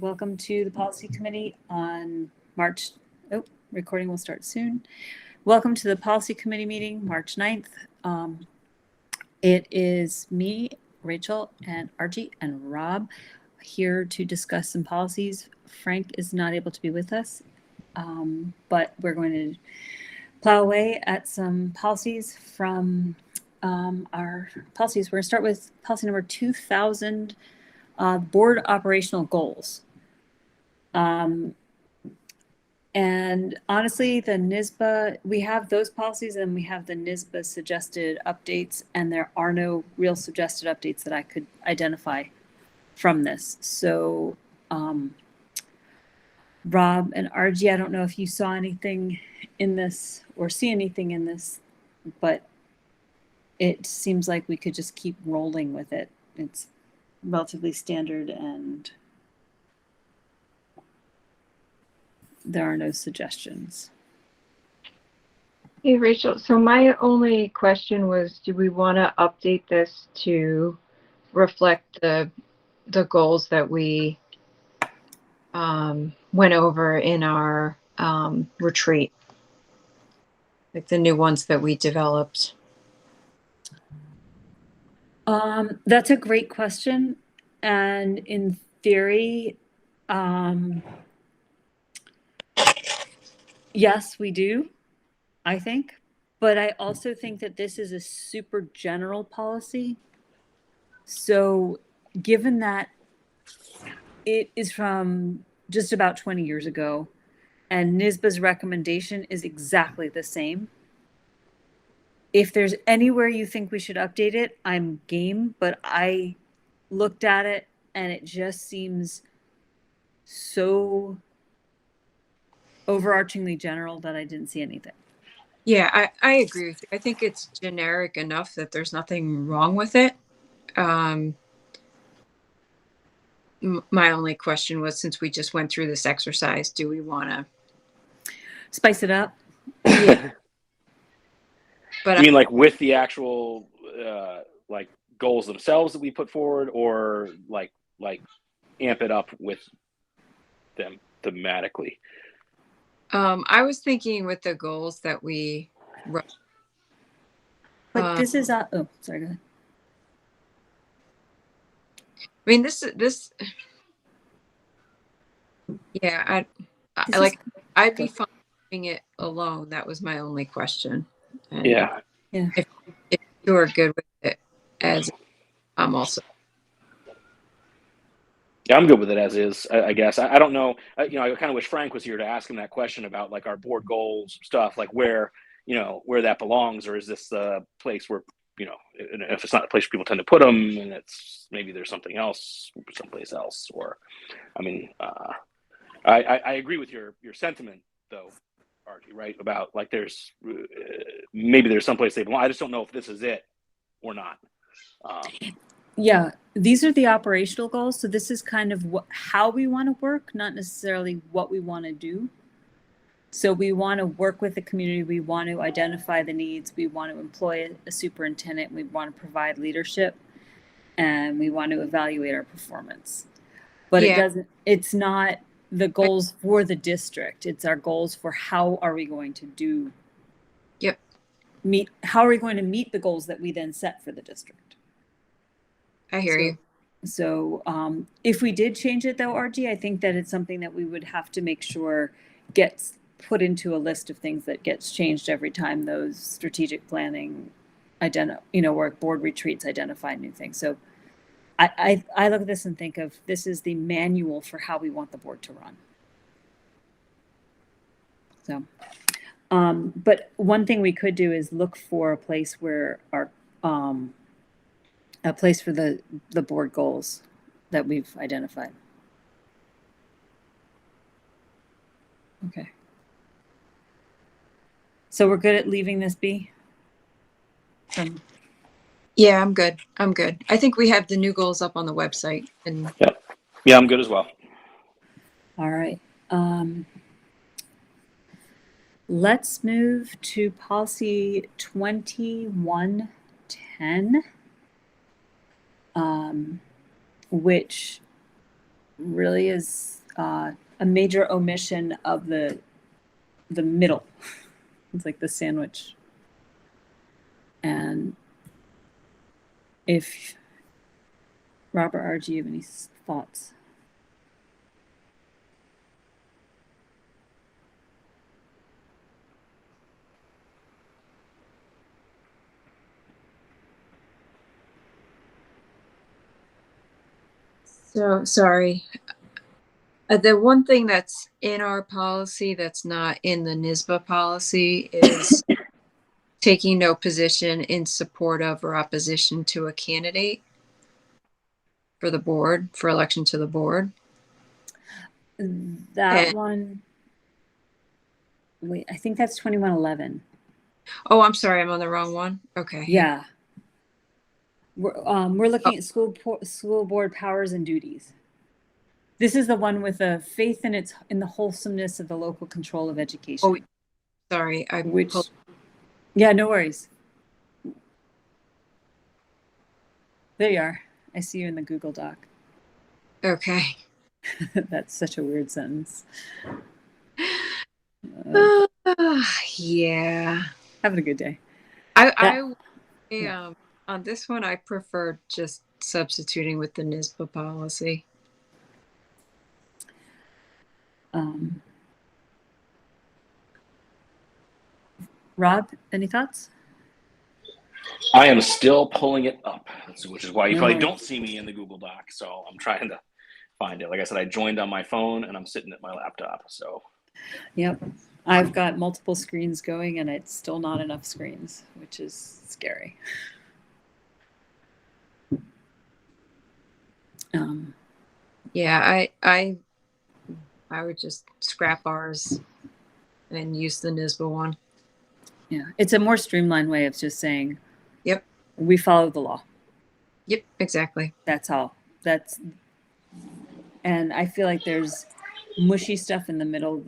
Welcome to the Policy Committee on March, recording will start soon. Welcome to the Policy Committee meeting, March 9th. It is me, Rachel, and Archie and Rob here to discuss some policies. Frank is not able to be with us, but we're going to plow away at some policies from our policies. We're going to start with policy number 2000, board operational goals. And honestly, the NISBA, we have those policies and we have the NISBA suggested updates, and there are no real suggested updates that I could identify from this. So, Rob and RG, I don't know if you saw anything in this or see anything in this, but it seems like we could just keep rolling with it. It's relatively standard and there are no suggestions. Hey, Rachel. So my only question was, do we want to update this to reflect the goals that we went over in our retreat, like the new ones that we developed? That's a great question. And in theory, yes, we do, I think. But I also think that this is a super general policy. So given that it is from just about 20 years ago and NISBA's recommendation is exactly the same, if there's anywhere you think we should update it, I'm game, but I looked at it and it just seems so overarchingly general that I didn't see anything. Yeah, I agree with you. I think it's generic enough that there's nothing wrong with it. My only question was, since we just went through this exercise, do we want to spice it up? Yeah. But I mean, like with the actual like goals themselves that we put forward, or like amp it up with them thematically? I was thinking with the goals that we wrote. But this is oh, sorry, go ahead. I mean, this yeah, I'd be fine doing it alone. That was my only question. And yeah. If you are good with it, as I'm also. Yeah, I'm good with it as is. I guess I don't know. I kind of wish Frank was here to ask him that question about like our board goals stuff, like where that belongs, or is this the place where if it's not the place where people tend to put them, and it's maybe there's something else, someplace else, or I mean, I agree with your sentiment though, Archie, right? About like there's maybe there's someplace they belong. I just don't know if this is it or not. Yeah, these are the operational goals. So this is kind of how we want to work, not necessarily what we want to do. So we want to work with the community. We want to identify the needs. We want to employ a superintendent. We want to provide leadership, and we want to evaluate our performance. But it's not the goals for the district. It's our goals for how are we going to do. Yep. How are we going to meet the goals that we then set for the district? I hear you. So if we did change it though, RG, I think that it's something that we would have to make sure gets put into a list of things that gets changed every time those strategic planning work board retreats identify new things. So I look at this and think of this is the manual for how we want the board to run. So, but one thing we could do is look for a place where our a place for the board goals that we've identified. Okay. So we're good at leaving this be? Yeah, I'm good. I think we have the new goals up on the website. And yeah, I'm good as well. All right. Let's move to policy 2110. Which really is a major omission of the middle. It's like the sandwich. And if Robert R, do you have any thoughts? So sorry. The one thing that's in our policy that's not in the NISBA policy is taking no position in support of or opposition to a candidate for the board, for election to the board. That And- one, wait, I think that's 2111. Oh, I'm sorry, I'm on the wrong one. Okay. Yeah. We're looking at school board powers and duties. This is the one with the faith in the wholesomeness of the local control of education. Oh, sorry, Yeah, no worries. There you are. I see you in the Google Doc. Okay. That's such a weird sentence. Yeah. Having a good day. On this one, I prefer just substituting with the NISBA policy. Rob, any thoughts? I am still pulling it up, which is why you No probably worries. don't see me in the Google Doc. So I'm trying to find it. Like I said, I joined on my phone and I'm sitting at my laptop. So Yep. I've got multiple screens going and it's still not enough screens, which is scary. Yeah, I would just scrap ours and use the NISBA one. Yeah. It's a more streamlined way of just saying, Yep. We follow the law. Yep, exactly. That's all. And I feel like there's mushy stuff in the middle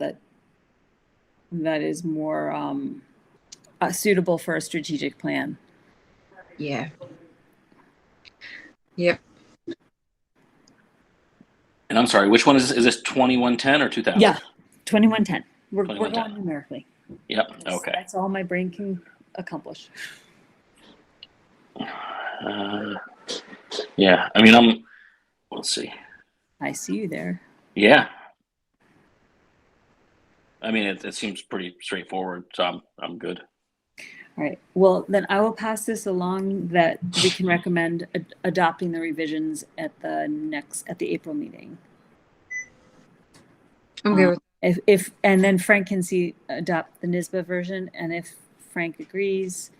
that is more suitable for a strategic plan. Yeah. Yep. And I'm sorry, which one is this? Is this 2110 or 2000? Yeah, 2110. We're 2110. going numerically. Yep. Okay. That's all my brain can accomplish. Yeah. I mean, let's see. I see you there. Yeah. I mean, it seems pretty straightforward, so I'm good. All right. Well, then I will pass this along that we can recommend adopting the revisions at the April meeting. I'm good with And then Frank can adopt the NISBA version, and if Frank agrees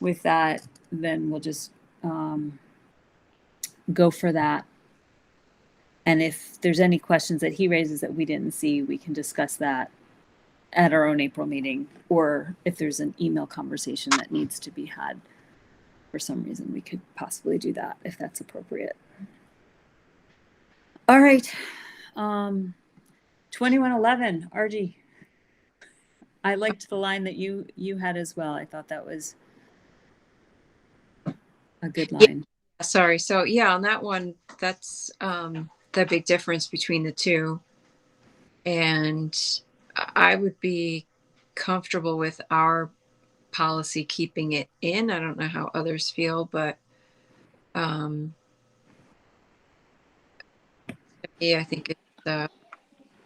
with that, then we'll just go for that. And if there's any questions that he raises that we didn't see, we can discuss that at our own April meeting, or if there's an email conversation that needs to be had for some reason, we could possibly do that if that's appropriate. All right. 2111, RG. I liked the line that you had as well. I thought that was a good line. Yeah, sorry. So yeah, on that one, that's the big difference between the two. And I would be comfortable with our policy keeping it in. I don't know how others feel, but yeah, I think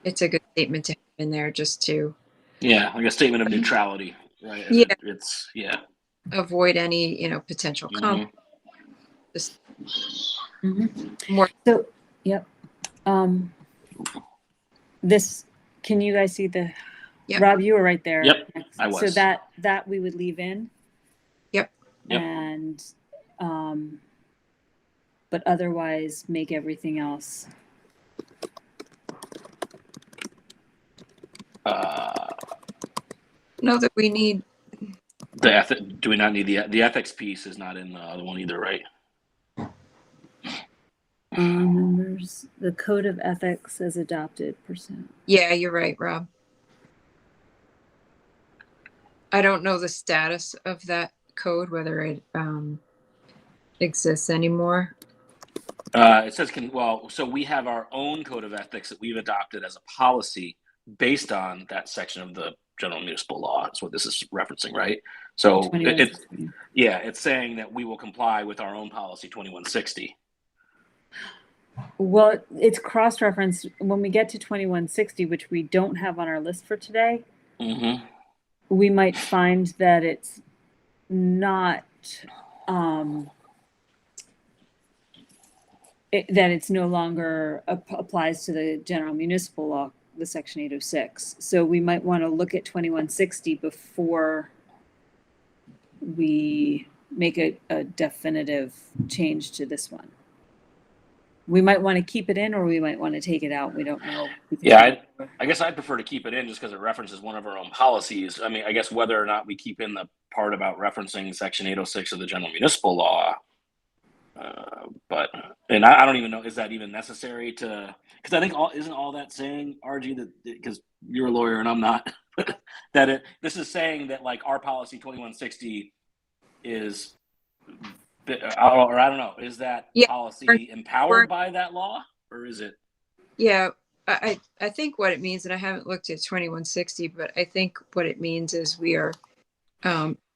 it's a good statement to have in there just to Yeah, like a statement of neutrality, right? Yeah. It's yeah. avoid any potential conflict. Just more. So, yep. This, can you guys see the? Yep. Rob, you were right there. Yep, I was. So that we would leave in. Yep. And, but otherwise make everything else. Know that we need Do we not need the ethics piece? Is not in the other one either, right? Members, the code of ethics as adopted %. Yeah, you're right, Rob. I don't know the status of that code, whether it exists anymore. It says so we have our own code of ethics that we've adopted as a policy based on that section of the general municipal law. That's what this is referencing, right? So it's saying that we will comply with our own policy 2160. Well, it's cross-referenced when we get to 2160, which we don't have on our list for today. Mm-hmm. We might find that it's not, that it's no longer applies to the general municipal law, the section 806. So we might want to look at 2160 before we make a definitive change to this one. We might want to keep it in, or we might want to take it out. We don't know. Yeah, I guess I'd prefer to keep it in just because it references one of our own policies. I mean, I guess whether or not we keep in the part about referencing section 806 of the general municipal law, and I don't even know, is that even necessary to, because I think isn't all that saying, RG, that because you're a lawyer and I'm not, that this is saying that like our policy 2160 is, or I don't know, is that policy empowered by that law, or is it? Yeah, I think what it means, and I haven't looked at 2160, but I think what it means is we are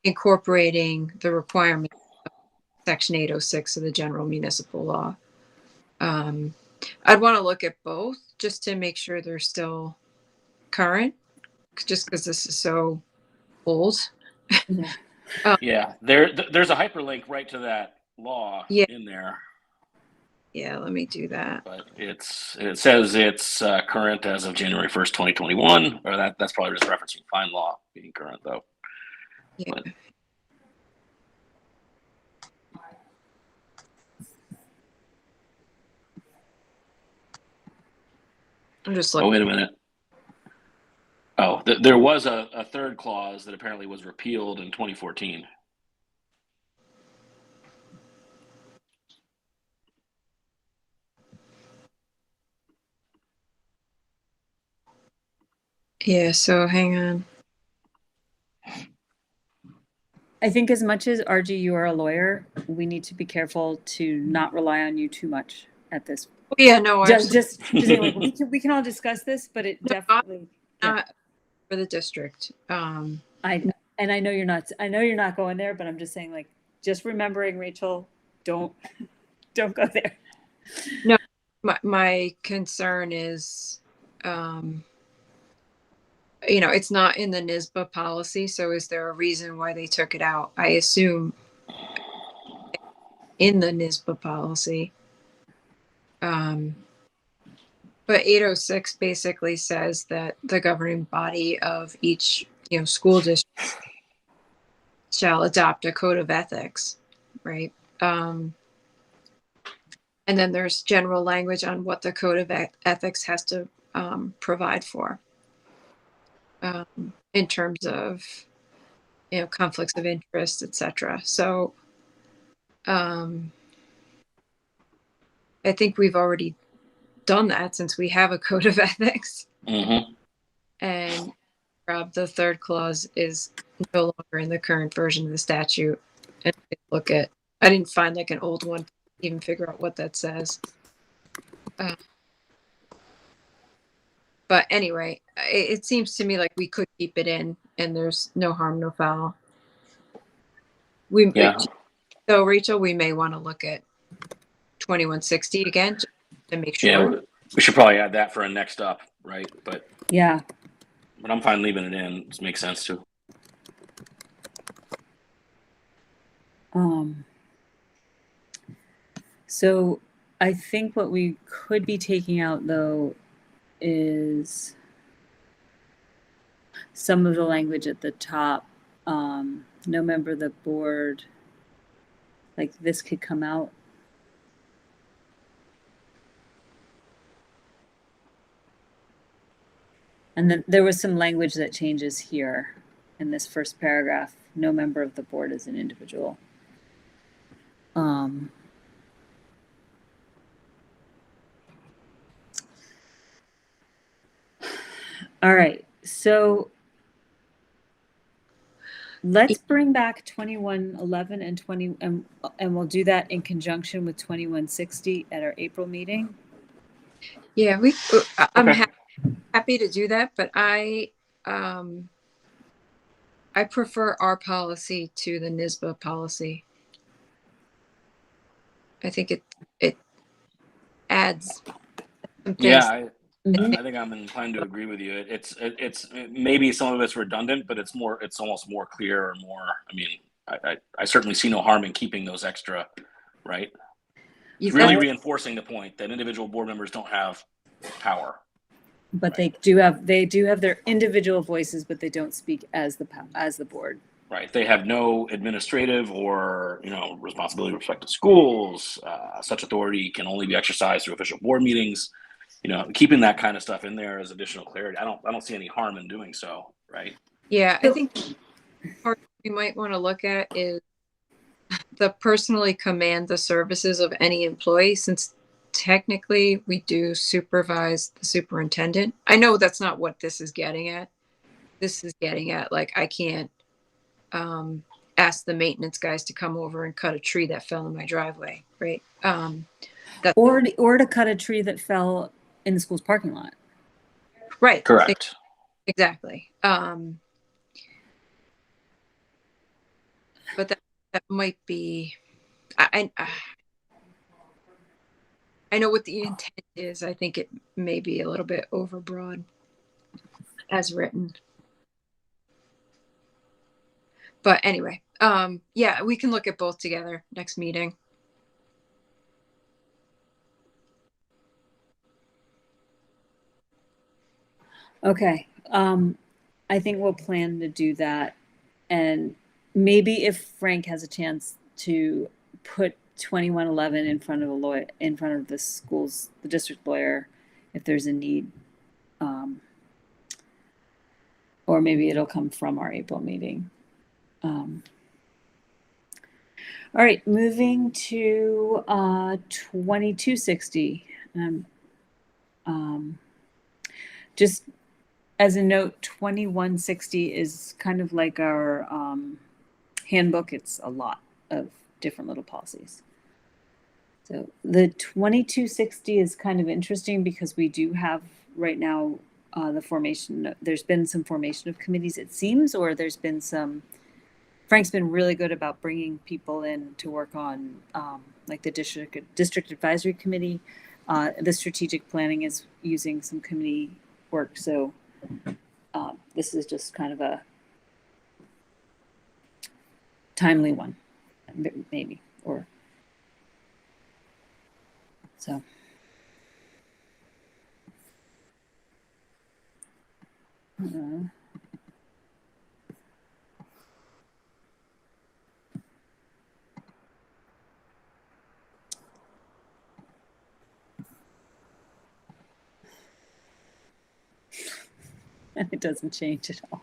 incorporating the requirement of section 806 of the general municipal law. I'd want to look at both just to make sure they're still current, just because this is so old. Yeah, there's a hyperlink right to that law in there. Yeah, let me do that. But it says it's current as of January 1st, 2021, or that's probably just referencing fine law being current though. Yeah. But, I'm just looking. oh, wait a minute. Oh, there was a third clause that apparently was repealed in 2014. Yeah, so hang on. I think as much as RG, you are a lawyer, we need to be careful to not rely on you too much at this. Yeah, no, just we can all discuss this, but it definitely not for the district. I know you're not. I know you're not going there, but I'm just saying, like, just remembering, Rachel, don't go there. No, my concern is, it's not in the NISBA policy. So is there a reason why they took it out? I assume in the NISBA policy. But 806 basically says that the governing body of each, school district shall adopt a code of ethics, right? And then there's general language on what the code of ethics has to provide for in terms of, conflicts of interest, etc. So I think we've already done that since we have a code of ethics. Mm-hmm. And the third clause is no longer in the current version of the statute. And I didn't find like an old one to even figure out what that says. But anyway, it seems to me like we could keep it in and there's no harm, no foul. So Rachel, we may want to look at 2160 again just to make sure. Yeah, we should probably add that for a next up, right? But yeah. But I'm fine leaving it in. It makes sense too. So I think what we could be taking out though is some of the language at the top. No member of the board, like this could come out. And then there was some language that changes here in this first paragraph. No member of the board is an individual. All right. So Let's bring back 2111 and 20, and we'll do that in conjunction with 2160 at our April meeting. Yeah, I'm Okay. happy to do that, but I prefer our policy to the NISBA policy. I think it adds some things. Yeah, Mhm. I think I'm inclined to agree with you. It's maybe some of it's redundant, but it's almost more clear or more. I mean, I certainly see no harm in keeping those extra, right? It's really reinforcing the point that individual board members don't have power. But Right. they do have their individual voices, but they don't speak as the board. Right. They have no administrative or responsibility with respect to schools. Such authority can only be exercised through official board meetings. Keeping that kind of stuff in there as additional clarity. I don't see any harm in doing so. Right. Yeah, I think part we might want to look at is the personally command the services of any employee, since technically we do supervise the superintendent. I know that's not what this is getting at. This is getting at, like, I can't ask the maintenance guys to come over and cut a tree that fell in my driveway, right? Or to cut a tree that fell in the school's parking lot. Right. Correct. Exactly. But that might be, I know what the intent is. I think it may be a little bit overbroad as written. But anyway, yeah, we can look at both together next meeting. Okay. I think we'll plan to do that. And maybe if Frank has a chance to put 2111 in front of the schools, the district lawyer, if there's a need. Or maybe it'll come from our April meeting. All right, moving to 2260. Just as a note, 2160 is kind of like our handbook. It's a lot of different little policies. So the 2260 is kind of interesting because we do have right now the formation. There's been some formation of committees, it seems, or there's been some. Frank's been really good about bringing people in to work on like the district advisory committee. The strategic planning is using some committee work. So this is just kind of a timely one, maybe, or so. And it doesn't change at all.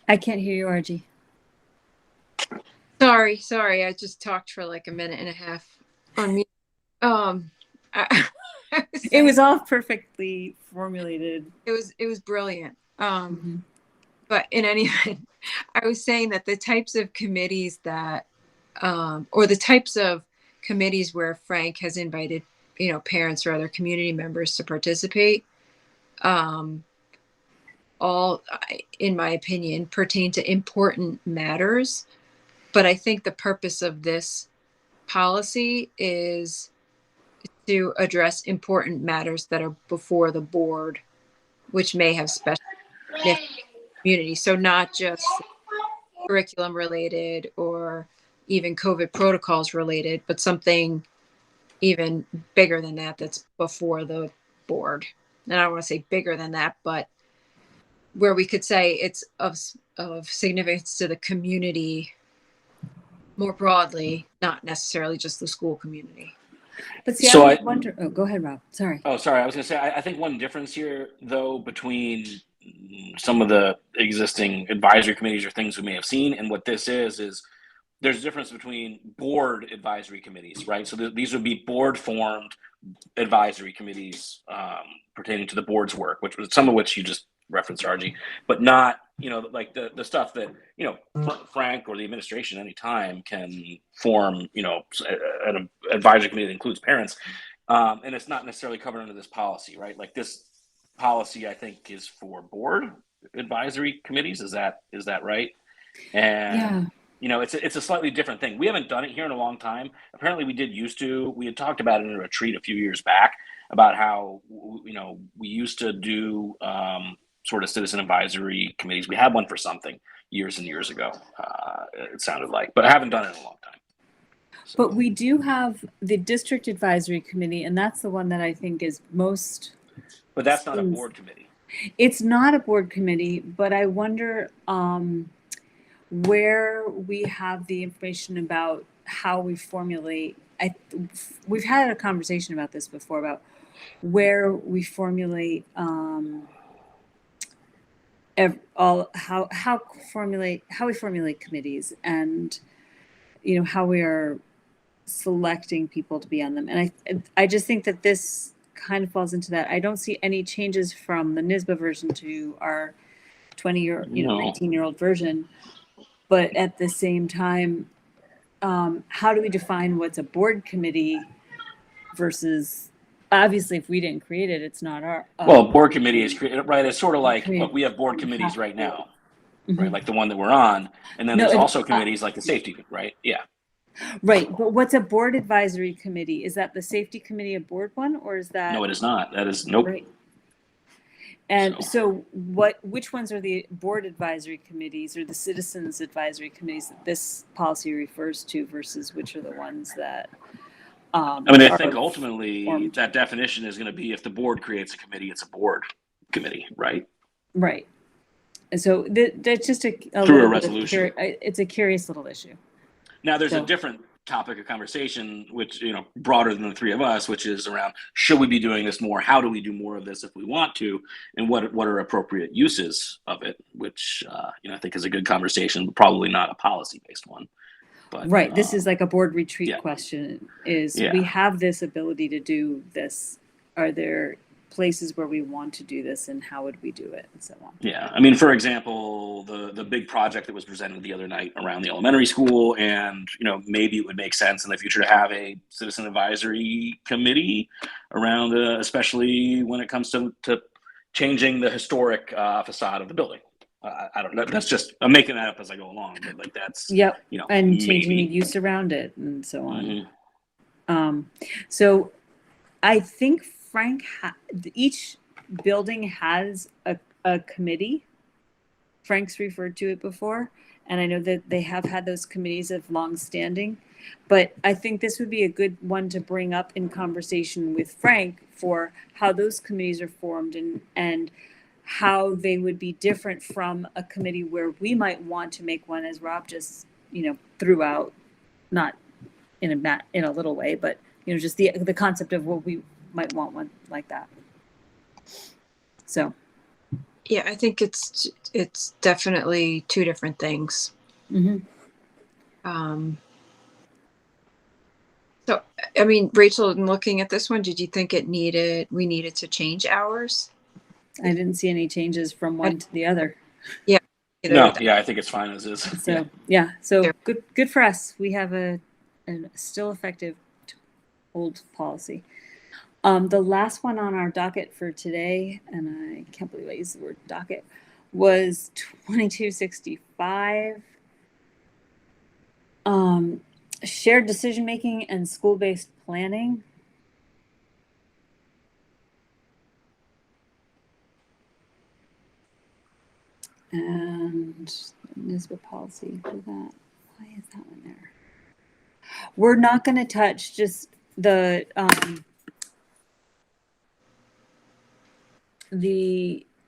I can't hear you, RG. Sorry. I just talked for like a minute and a half on mute. It was all perfectly formulated. It was brilliant. But in any event, I was saying that the types of committees that, or the types of committees where Frank has invited, parents or other community members to participate, all, in my opinion, pertain to important matters. But I think the purpose of this policy is to address important matters that are before the board, which may have special significance community. So not just curriculum related or even COVID protocols related, but something even bigger than that, that's before the board. And I don't want to say bigger than that, but where we could say it's of significance to the community more broadly, not necessarily just the school community. But see, So I wonder. Oh, go ahead, Rob. Sorry. Oh, sorry. I was going to say, I think one difference here, though, between some of the existing advisory committees or things we may have seen and what this is there's a difference between board advisory committees, right? So these would be board formed advisory committees pertaining to the board's work, which was some of which you just referenced, RG, but not, like the stuff that, Frank or the administration anytime can form, an advisory committee that includes parents. And it's not necessarily covered under this policy, right? Like this policy, I think, is for board advisory committees. Is that right? And Yeah. it's a slightly different thing. We haven't done it here in a long time. Apparently, we had talked about it in a retreat a few years back about how we used to do sort of citizen advisory committees. We had one for something years and years ago. It sounded like, but I haven't done it in a long time. So. But we do have the district advisory committee, and that's the one that I think is most. But that's not a board committee. It's not a board committee, but I wonder where we have the information about how we formulate. We've had a conversation about this before, about where we formulate how we formulate committees, and how we are selecting people to be on them. And I just think that this kind of falls into that. I don't see any changes from the NISBA version to our 19-year-old version. But at the same time, how do we define what's a board committee versus, obviously, if we didn't create it, it's not our. Board committee is created, right? It's sort of like, look, we have board committees right now, right? Like the one that we're on. And then there's also committees like the safety, right? Yeah. Right. But what's a board advisory committee? Is that the safety committee a board one, or is that? No, it is not. That is, nope. Right. And so which ones are the board advisory committees or the citizens advisory committees that this policy refers to versus which are the ones that I think ultimately that definition is going to be if the board creates a committee, it's a board committee, right? Right. And so that's just through a resolution. It's a curious little issue. Now there's a different topic of conversation, which, broader than the three of us, which is around, should we be doing this more? How do we do more of this if we want to? And what are appropriate uses of it, which, I think is a good conversation, but probably not a policy-based one. But, right. This is like a board retreat question is we have this ability to do this. Are there places where we want to do this, and how would we do it, and so on? Yeah. I mean, for example, the big project that was presented the other night around the elementary school, and, maybe it would make sense in the future to have a citizen advisory committee around, especially when it comes to changing the historic facade of the building. I don't know. That's just, I'm making that up as I go along, but like that's, and changing the use around it and so on. So I think Frank, each building has a committee. Frank's referred to it before, and I know that they have had those committees of long standing, but I think this would be a good one to bring up in conversation with Frank for how those committees are formed and how they would be different from a committee where we might want to make one, as Rob just, threw out, not in a little way, but, just the concept of what we might want one like that. So. Yeah, I think it's definitely two different things. Mm-hmm. So, I mean, Rachel, in looking at this one, did you think we needed to change hours? I didn't see any changes from one to the other. Yeah. No, I think it's fine as is. So so good for us. We have a still effective old policy. The last one on our docket for today, and I can't believe I used the word docket, was 2265. Shared decision making and school-based planning. And NISBA policy for that. Why is that one there? We're not going to touch just the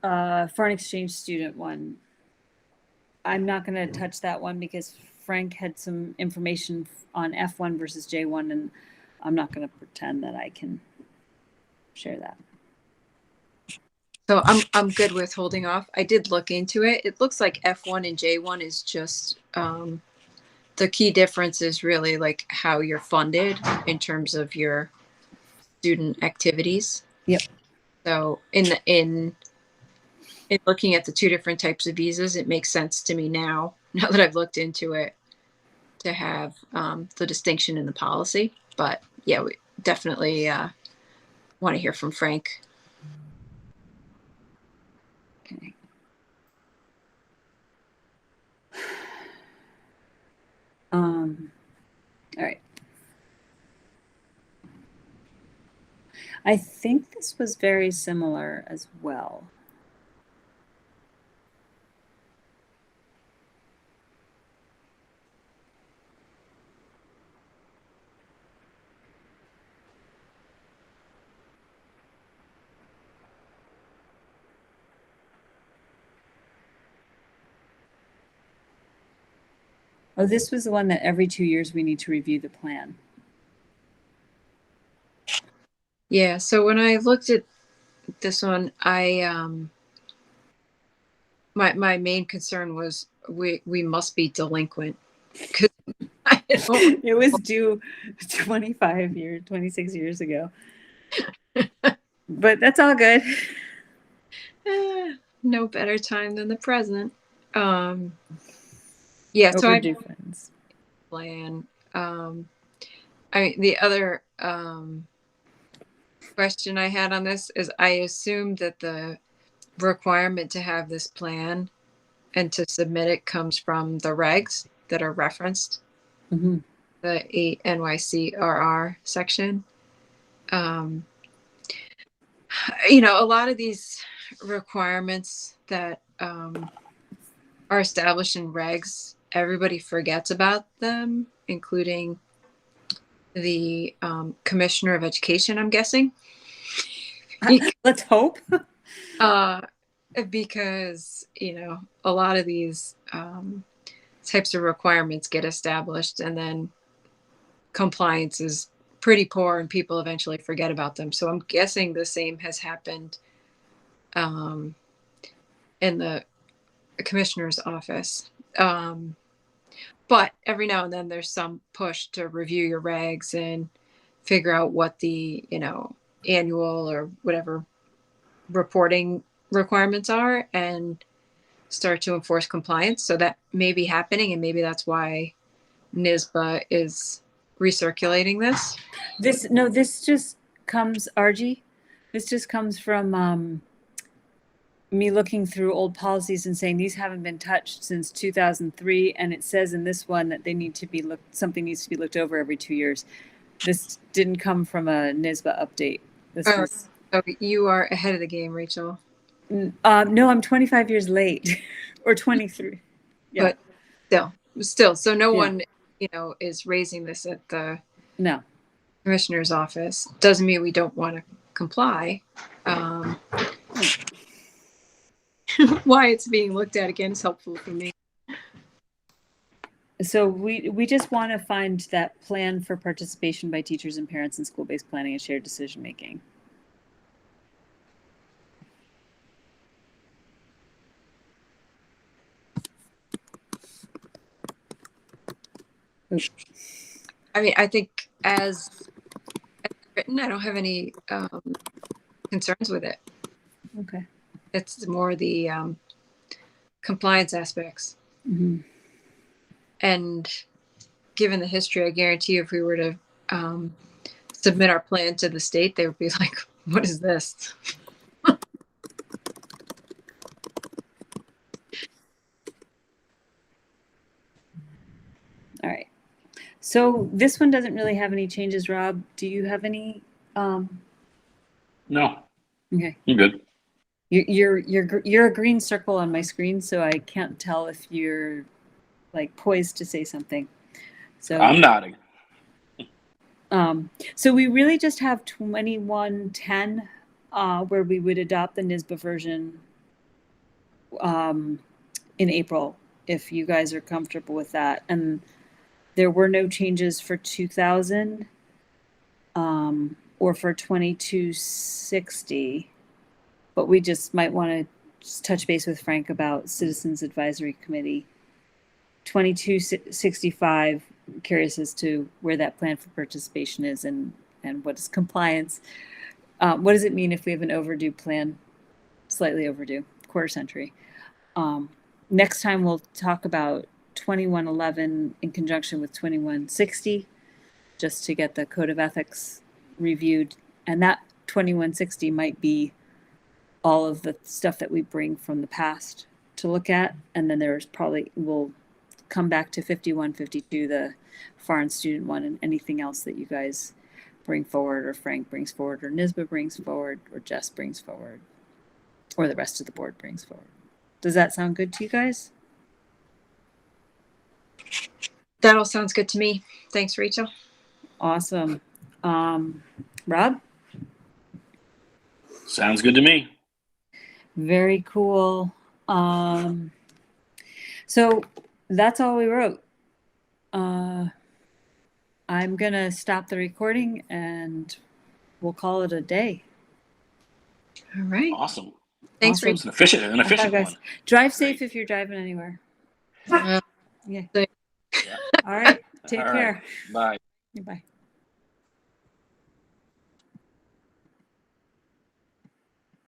foreign exchange student one. I'm not going to touch that one because Frank had some information on F1 versus J1, and I'm not going to pretend that I can share that. So I'm good with holding off. I did look into it. It looks like F1 and J1 is just the key difference is really like how you're funded in terms of your student activities. Yep. So in looking at the two different types of visas, it makes sense to me now that I've looked into it, to have the distinction in the policy. But yeah, we definitely want to hear from Frank. Okay. All right. I think this was very similar as well. Oh, this was the one that every 2 years we need to review the plan. Yeah. So when I looked at this one, my main concern was we must be delinquent, because It was due 26 years ago. But that's all good. No better time than the present. Yeah, so I Overdue funds. plan. The other question I had on this is, I assume that the requirement to have this plan and to submit it comes from the regs that are referenced, Mhm. the 8 NYCRR section. A lot of these requirements that are established in regs, everybody forgets about them, including the Commissioner of Education, I'm guessing. Let's hope. Because, a lot of these types of requirements get established and then compliance is pretty poor and people eventually forget about them. So I'm guessing the same has happened in the commissioner's office. But every now and then there's some push to review your regs and figure out what the, annual or whatever reporting requirements are and start to enforce compliance. So that may be happening, and maybe that's why NISBA is recirculating this. This just comes, RG. This just comes from me looking through old policies and saying these haven't been touched since 2003, and it says in this one that something needs to be looked over every 2 years. This didn't come from a NISBA update. So you are ahead of the game, Rachel. No, I'm 25 years late, or 23. Yeah. But still, so no one, is raising this at the commissioner's office. Doesn't mean we don't want to comply. Why it's being looked at again is helpful for me. So we just want to find that plan for participation by teachers and parents in school-based planning and shared decision making. I think as written, I don't have any concerns with it. Okay. It's more the compliance aspects. Mm-hmm. And given the history, I guarantee you, if we were to submit our plan to the state, they would be like, what is this? All right. So this one doesn't really have any changes, Rob. Do you have any? No. Okay. You good? You're a green circle on my screen, so I can't tell if you're like poised to say something. So I'm nodding. So we really just have 2110, where we would adopt the NISBA version in April, if you guys are comfortable with that. And there were no changes for 2000 or for 2260, but we just might want to just touch base with Frank about Citizens Advisory Committee. 2265, curious as to where that plan for participation is and what is compliance. What does it mean if we have an overdue plan, slightly overdue, quarter century? Next time we'll talk about 2111 in conjunction with 2160, just to get the code of ethics reviewed. And that 2160 might be all of the stuff that we bring from the past to look at. And then there's probably, we'll come back to 51, 52, the foreign student one, and anything else that you guys bring forward, or Frank brings forward, or NISBA brings forward, or Jess brings forward, or the rest of the board brings forward. Does that sound good to you guys? That all sounds good to me. Thanks, Rachel. Awesome. Rob? Sounds good to me. Very cool. So that's all we wrote. I'm going to stop the recording and we'll call it a day. All right. Awesome. Thanks, Awesome. It's an efficient guys. one. Drive safe Great. if you're driving anywhere. Rachel. Yeah. Thanks. All right. Take All right. care. Bye. Bye.